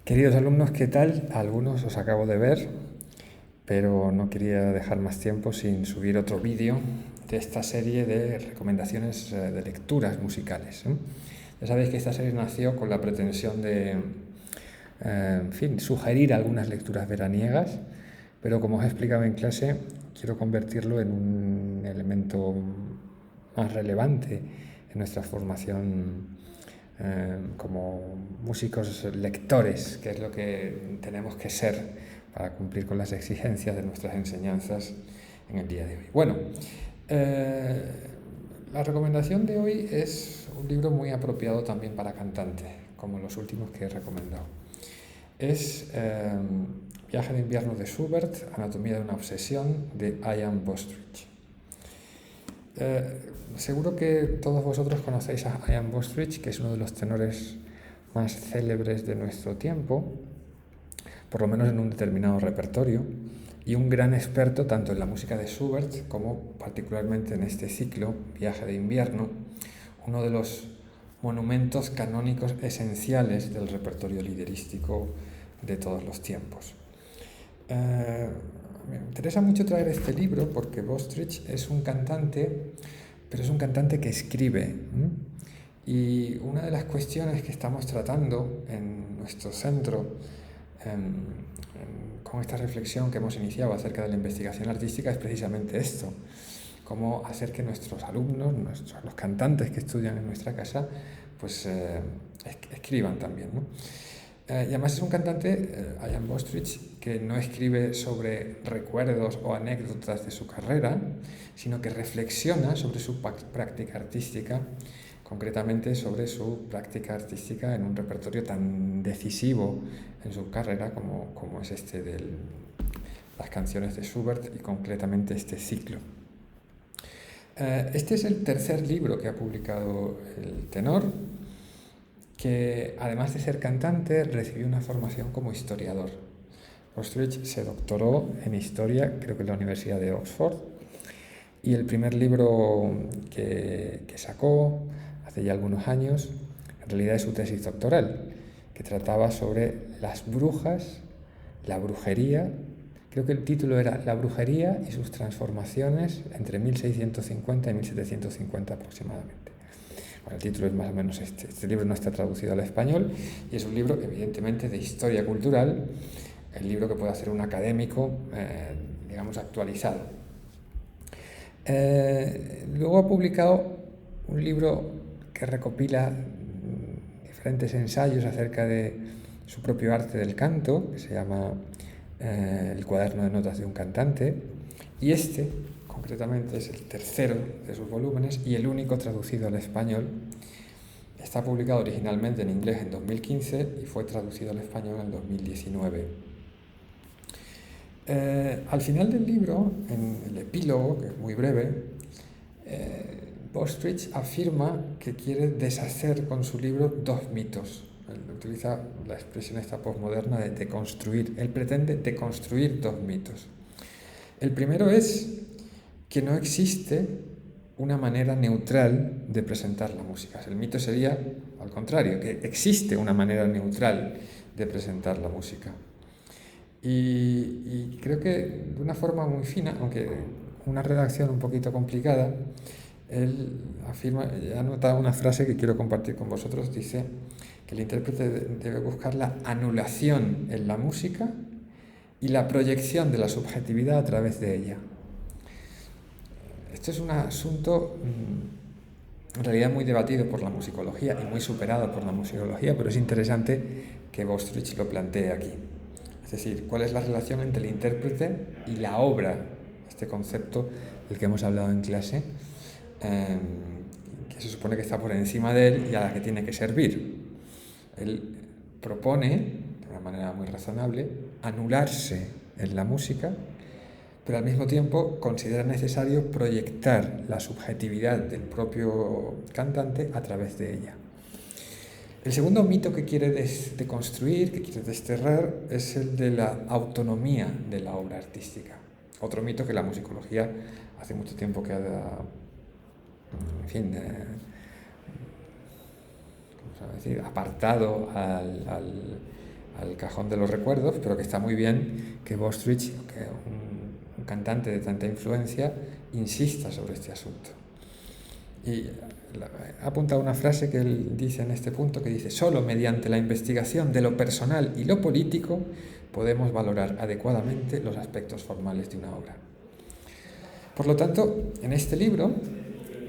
Queridos alumnos, ¿qué tal? Algunos os acabo de ver, pero no quería dejar más tiempo sin subir otro vídeo de esta serie de recomendaciones de lecturas musicales. Ya sabéis que esta serie nació con la pretensión de, sugerir algunas lecturas veraniegas, pero como os he explicado en clase, quiero convertirlo en un elemento más relevante en nuestra formación como músicos lectores, que es lo que tenemos que ser para cumplir con las exigencias de nuestras enseñanzas en el día de hoy. Bueno, la recomendación de hoy es un libro muy apropiado también para cantantes, como los últimos que he recomendado. Es Viaje de invierno de Schubert, Anatomía de una obsesión, de Ian Bostridge. Seguro que todos vosotros conocéis a Ian Bostridge, que es uno de los tenores más célebres de nuestro tiempo, por lo menos en un determinado repertorio, y un gran experto tanto en la música de Schubert como particularmente en este ciclo, Viaje de invierno, uno de los monumentos canónicos esenciales del repertorio liderístico de todos los tiempos. Me interesa mucho traer este libro porque Bostridge es un cantante, pero es un cantante que escribe. Y una de las cuestiones que estamos tratando en nuestro centro, con esta reflexión que hemos iniciado acerca de la investigación artística, es precisamente esto: cómo hacer que nuestros alumnos, los cantantes que estudian en nuestra casa, pues escriban también, ¿no? Y además es un cantante, Ian Bostridge, que no escribe sobre recuerdos o anécdotas de su carrera, sino que reflexiona sobre su práctica artística, concretamente sobre su práctica artística en un repertorio tan decisivo en su carrera como es este de las canciones de Schubert y concretamente este ciclo. Este es el tercer libro que ha publicado el tenor, que además de ser cantante recibió una formación como historiador. Bostridge se doctoró en historia, creo que en la Universidad de Oxford, y el primer libro que sacó hace ya algunos años en realidad es su tesis doctoral, que trataba sobre las brujas, la brujería. Creo que el título era La brujería y sus transformaciones entre 1650 y 1750 aproximadamente. Bueno, el título es más o menos este. Este libro no está traducido al español y es un libro evidentemente de historia cultural, el libro que puede hacer un académico, digamos, actualizado. Luego ha publicado un libro que recopila diferentes ensayos acerca de su propio arte del canto, que se llama El cuaderno de notas de un cantante, y este concretamente es el tercero de sus volúmenes y el único traducido al español. Está publicado originalmente en inglés en 2015 y fue traducido al español en 2019. Al final del libro, en el epílogo, que es muy breve, Bostridge afirma que quiere deshacer con su libro dos mitos. Él utiliza la expresión esta posmoderna de deconstruir. Él pretende deconstruir dos mitos. El primero es que no existe una manera neutral de presentar la música. El mito sería, al contrario, que existe una manera neutral de presentar la música. Y creo que de una forma muy fina, aunque una redacción un poquito complicada, él afirma, he anotado una frase que quiero compartir con vosotros, dice que el intérprete debe buscar la anulación en la música y la proyección de la subjetividad a través de ella. Esto es un asunto en realidad muy debatido por la musicología y muy superado por la musicología, pero es interesante que Bostridge lo plantee aquí. Es decir, ¿cuál es la relación entre el intérprete y la obra? Este concepto del que hemos hablado en clase, que se supone que está por encima de él y a la que tiene que servir. Él propone, de una manera muy razonable, anularse en la música, pero al mismo tiempo considera necesario proyectar la subjetividad del propio cantante a través de ella. El segundo mito que quiere deconstruir, que quiere desterrar, es el de la autonomía de la obra artística. Otro mito que la musicología hace mucho tiempo que ha apartado al cajón de los recuerdos, pero que está muy bien que Bostridge, que un cantante de tanta influencia, insista sobre este asunto. Y ha apuntado una frase que él dice en este punto, que dice: solo mediante la investigación de lo personal y lo político podemos valorar adecuadamente los aspectos formales de una obra. Por lo tanto, en este libro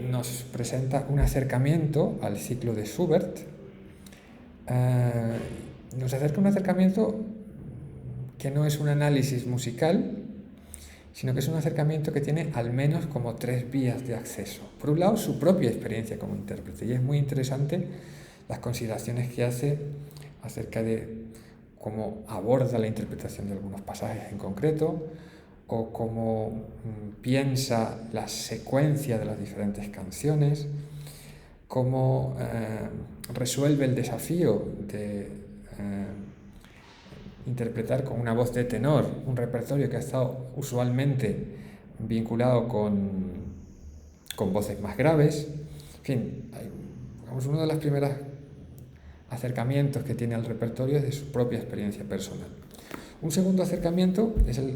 nos presenta un acercamiento al ciclo de Schubert. Nos acerca un acercamiento que no es un análisis musical, sino que es un acercamiento que tiene al menos como 3 vías de acceso. Por un lado, su propia experiencia como intérprete, y es muy interesante las consideraciones que hace acerca de cómo aborda la interpretación de algunos pasajes en concreto, o cómo piensa la secuencia de las diferentes canciones, cómo resuelve el desafío de interpretar con una voz de tenor un repertorio que ha estado usualmente vinculado con voces más graves. En fin, uno de los primeros acercamientos que tiene al repertorio es de su propia experiencia personal. Un segundo acercamiento es el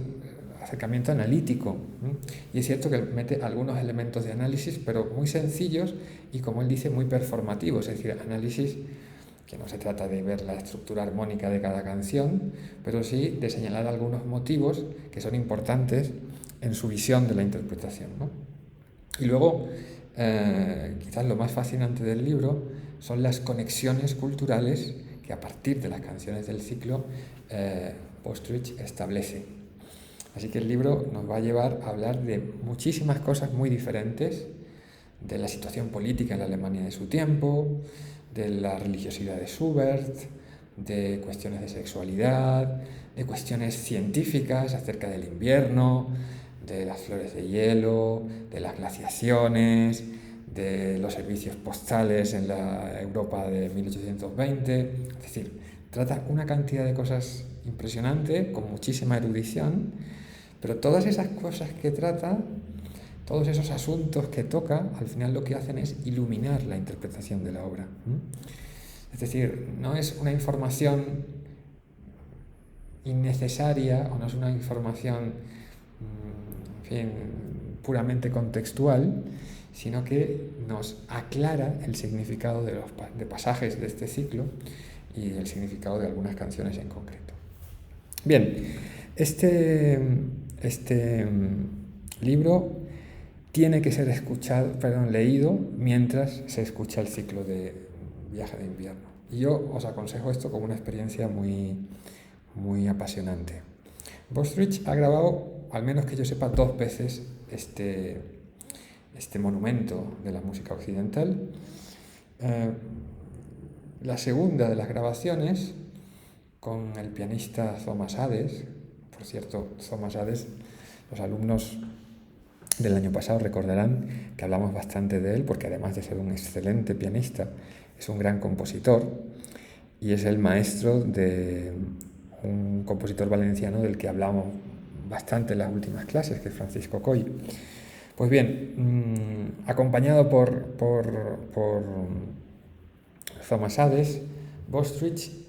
acercamiento analítico, y es cierto que mete algunos elementos de análisis, pero muy sencillos y, como él dice, muy performativos, es decir, análisis que no se trata de ver la estructura armónica de cada canción, pero sí de señalar algunos motivos que son importantes en su visión de la interpretación, ¿no? Y luego, quizás lo más fascinante del libro son las conexiones culturales que, a partir de las canciones del ciclo, Bostridge establece. Así que el libro nos va a llevar a hablar de muchísimas cosas muy diferentes, de la situación política en la Alemania de su tiempo, de la religiosidad de Schubert, de cuestiones de sexualidad, de cuestiones científicas acerca del invierno, de las flores de hielo, de las glaciaciones, de los servicios postales en la Europa de 1820. Es decir, trata una cantidad de cosas impresionante, con muchísima erudición, pero todas esas cosas que trata, todos esos asuntos que toca, al final lo que hacen es iluminar la interpretación de la obra. Es decir, no es una información innecesaria, o no es una información, en fin, puramente contextual, sino que nos aclara el significado de pasajes de este ciclo y el significado de algunas canciones en concreto. Bien, este libro tiene que ser leído mientras se escucha el ciclo de Viaje de Invierno. Y yo os aconsejo esto como una experiencia muy, muy apasionante. Bostridge ha grabado, al menos que yo sepa, 2 veces este monumento de la música occidental. La segunda de las grabaciones, con el pianista Thomas Hades. Por cierto, Thomas Hades, los alumnos del año pasado recordarán que hablamos bastante de él, porque además de ser un excelente pianista, es un gran compositor, y es el maestro de un compositor valenciano del que hablamos bastante en las últimas clases, que es Francisco Coll. Pues bien, acompañado por Thomas Hades, Bostridge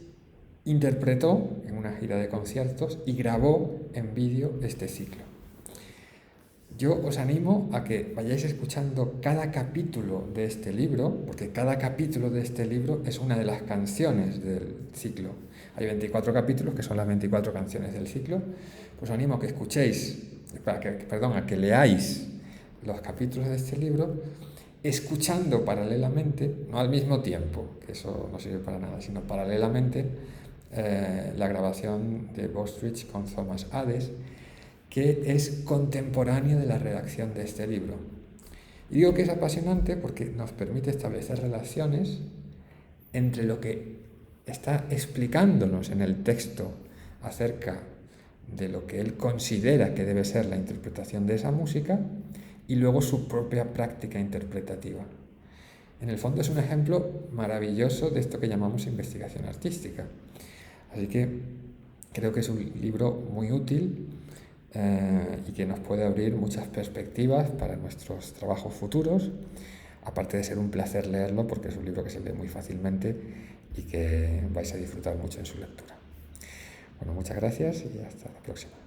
interpretó en una gira de conciertos y grabó en vídeo este ciclo. Yo os animo a que vayáis escuchando cada capítulo de este libro, porque cada capítulo de este libro es una de las canciones del ciclo. Hay 24 capítulos, que son las 24 canciones del ciclo. Pues os animo a que escuchéis, a que leáis los capítulos de este libro, escuchando paralelamente, no al mismo tiempo, que eso no sirve para nada, sino paralelamente, la grabación de Bostridge con Thomas Hades, que es contemporáneo de la redacción de este libro. Y digo que es apasionante porque nos permite establecer relaciones entre lo que está explicándonos en el texto acerca de lo que él considera que debe ser la interpretación de esa música, y luego su propia práctica interpretativa. En el fondo es un ejemplo maravilloso de esto que llamamos investigación artística. Así que creo que es un libro muy útil y que nos puede abrir muchas perspectivas para nuestros trabajos futuros, aparte de ser un placer leerlo, porque es un libro que se lee muy fácilmente y que vais a disfrutar mucho en su lectura. Bueno, muchas gracias y hasta la próxima.